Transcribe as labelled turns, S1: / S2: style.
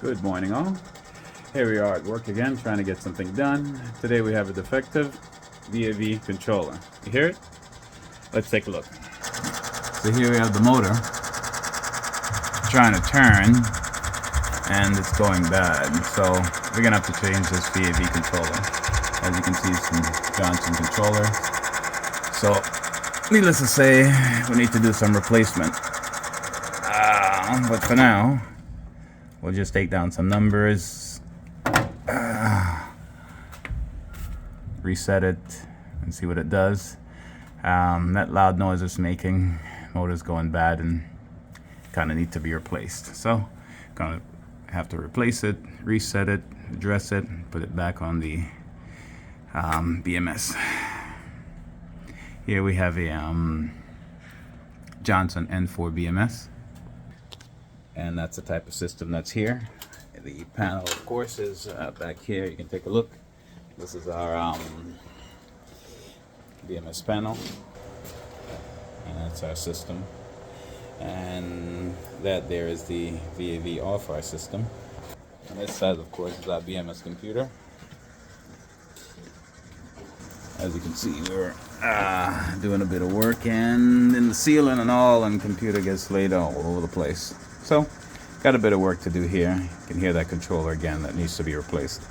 S1: Good morning all. Here we are at work again trying to get something done. Today we have a defective VAV controller. You hear it? Let's take a look. So here we have the motor trying to turn and it's going bad. So we're gonna have to change this VAV controller. As you can see, it's some Johnson controller. So needless to say, we need to do some replacement. But for now, we'll just take down some numbers, reset it, and see what it does. That loud noise it's making, motor's going bad and kind of need to be replaced. So, gonna have to replace it, reset it, address it, put it back on the BMS. Here we have a Johnson N4 BMS. And that's the type of system that's here. The panel, of course, is back here. You can take a look. This is our BMS panel, and that's our system. And that there is the VAV off our system. On this side, of course, is our BMS computer. As you can see, we're doing a bit of work, and in the ceiling and all, and computer gets laid all over the place. So, got a bit of work to do here. You can hear that controller again that needs to be replaced.